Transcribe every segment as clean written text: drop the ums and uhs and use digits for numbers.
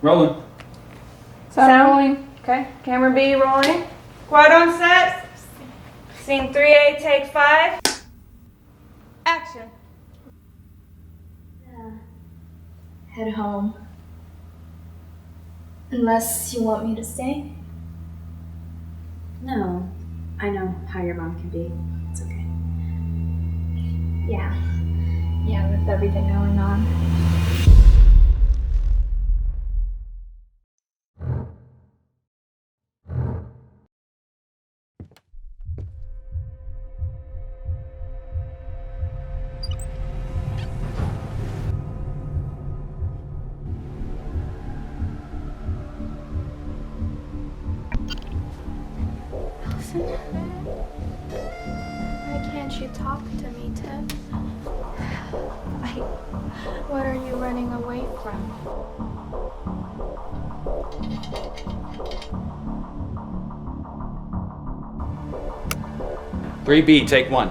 Rolling. Sound rolling. Okay. Camera B rolling. Quiet on set. Scene 3A, take 5. Action. Head home. Unless you want me to stay? No, I know how your mom can be. It's okay. Yeah. Yeah, with everything going on. Why can't you talk to me, Tiff? What are you running away from? 3B, take 1.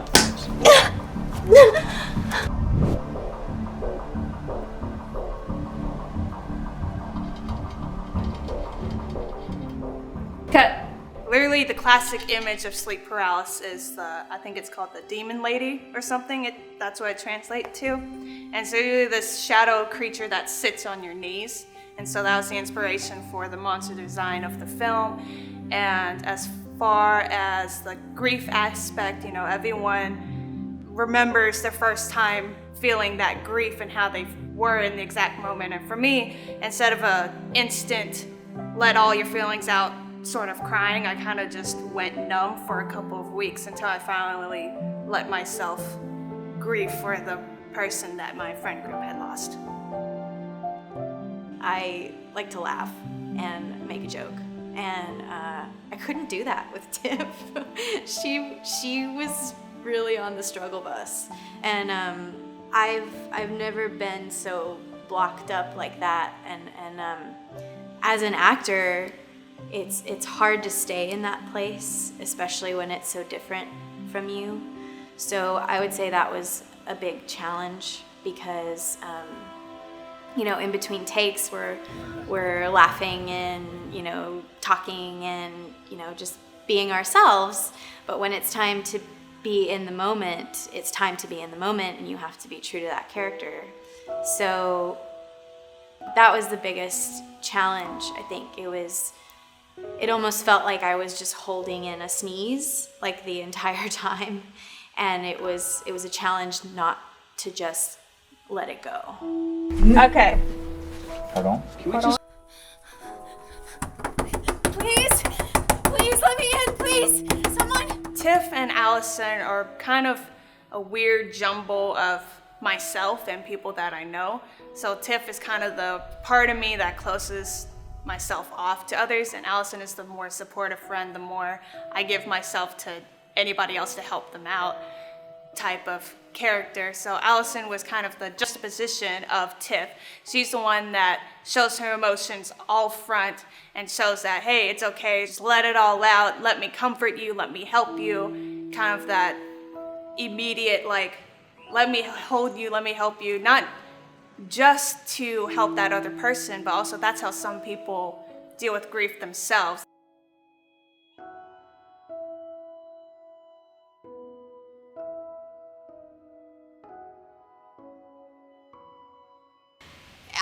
Cut. Literally the classic image of sleep paralysis is I think it's called the demon lady or something. That's what it translates to. And so you're this shadow creature that sits on your knees. And so that was the inspiration for the monster design of the film. And as far as the grief aspect, you know, everyone remembers their first time feeling that grief and how they were in the exact moment. And for me, instead of a instant let all your feelings out sort of crying, I kind of just went numb for a couple of weeks until I finally let myself grieve for the person that my friend group had lost. I like to laugh and make a joke, and I couldn't do that with Tiff. she was really on the struggle bus, and I've never been so blocked up like that, and as an actor, it's hard to stay in that place, especially when it's so different from you. So I would say that was a big challenge because, you know, in between takes we're laughing and, you know, talking and, you know, just being ourselves. But when it's time to be in the moment, it's time to be in the moment, and you have to be true to that character. So that was the biggest challenge, I think. It almost felt like I was just holding in a sneeze like the entire time, and it was a challenge not to just let it go. Okay. Pardon? Can we just... Please let me in, please, someone. Tiff and Allison are kind of a weird jumble of myself and people that I know. So Tiff is kind of the part of me that closes myself off to others, and Allison is the more supportive friend, the more I give myself to anybody else to help them out type of character. So Allison was kind of the juxtaposition of Tiff. She's the one that shows her emotions all front and shows that, hey, it's okay, just let it all out, let me comfort you, let me help you, kind of that immediate, like, let me hold you, let me help you, not just to help that other person, but also that's how some people deal with grief themselves.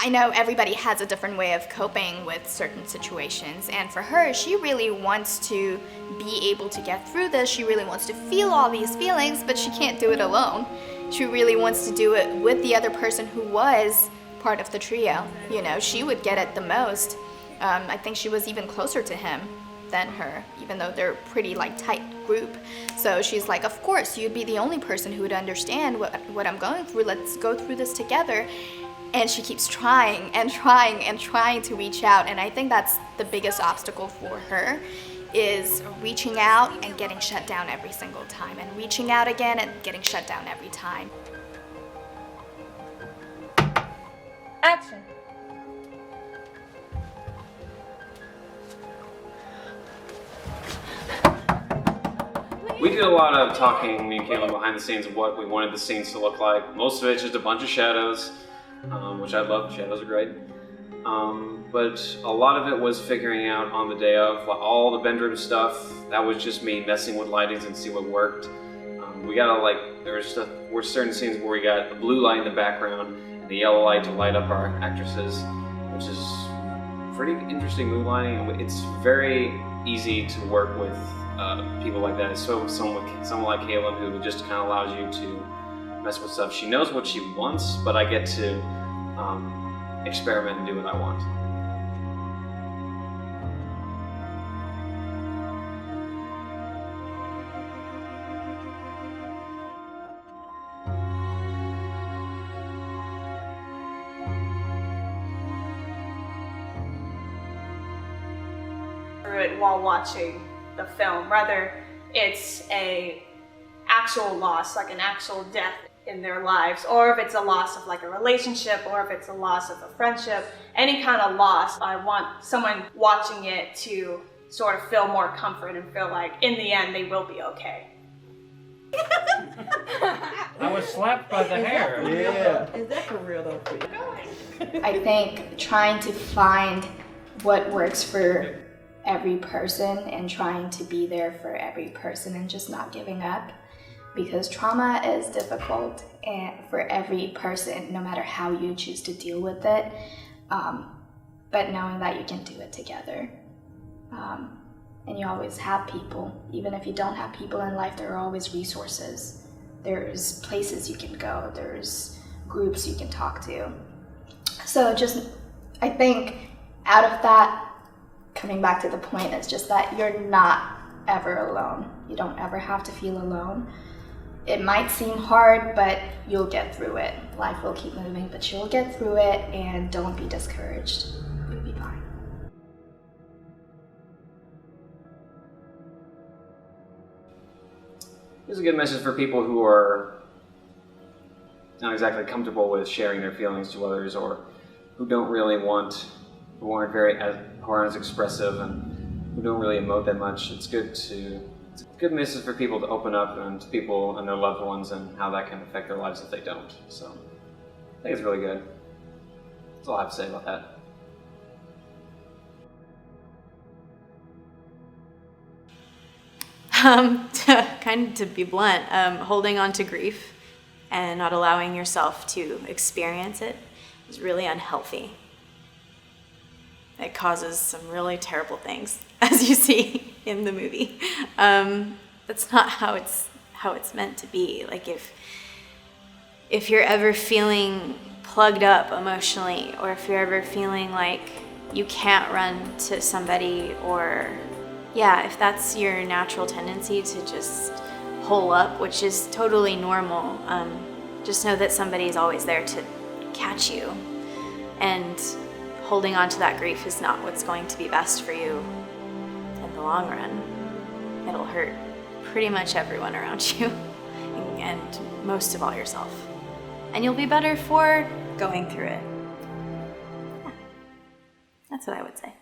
I know everybody has a different way of coping with certain situations, and for her, she really wants to be able to get through this. She really wants to feel all these feelings, but she can't do it alone. She really wants to do it with the other person who was part of the trio. You know, she would get it the most. I think she was even closer to him than her, even though they're a pretty like tight group. So she's like, of course, you'd be the only person who would understand what I'm going through. Let's go through this together. And she keeps trying and trying and trying to reach out. And I think that's the biggest obstacle for her, is reaching out and getting shut down every single time, and reaching out again and getting shut down every time. Action. We did a lot of talking, me and Caitlin, behind the scenes of what we wanted the scenes to look like. Most of it's just a bunch of shadows, which I love. Shadows are great. but a lot of it was figuring out on the day of, like, all the bedroom stuff. That was just me messing with lightings and see what worked. We gotta, like, there were certain scenes where we got a blue light in the background and the yellow light to light up our actresses, which is pretty interesting mood lighting. It's very easy to work with people like that. So someone like Kaylin, who just kind of allows you to mess with stuff. She knows what she wants, but I get to experiment and do what I want. Through it while watching the film, whether it's a actual loss, like an actual death in their lives, or if it's a loss of like a relationship, or if it's a loss of a friendship, any kind of loss. I want someone watching it to sort of feel more comfort and feel like in the end they will be okay. I was slapped by the hair. Yeah. Is that for real though? I think trying to find what works for every person and trying to be there for every person and just not giving up, because trauma is difficult and for every person, no matter how you choose to deal with it, but knowing that you can do it together. And you always have people. Even if you don't have people in life, there are always resources. There's places you can go, there's groups you can talk to. So just, I think out of that, coming back to the point, it's just that you're not ever alone. You don't ever have to feel alone. It might seem hard, but you'll get through it. Life will keep moving, but you'll get through it, and don't be discouraged. You'll be fine. It's a good message for people who are not exactly comfortable with sharing their feelings to others, or who don't really want, who aren't as expressive and who don't really emote that much. It's a good message for people to open up and to people and their loved ones, and how that can affect their lives if they don't. So I think it's really good. That's all I have to say about that. Kind of to be blunt, holding on to grief and not allowing yourself to experience it is really unhealthy. It causes some really terrible things, as you see in the movie. That's not how it's meant to be. Like if you're ever feeling plugged up emotionally, or if you're ever feeling like you can't run to somebody, or if that's your natural tendency to just hole up, which is totally normal, just know that somebody's always there to catch you. And holding on to that grief is not what's going to be best for you in the long run. It'll hurt pretty much everyone around you, and most of all yourself. And you'll be better for going through it. Yeah. That's what I would say.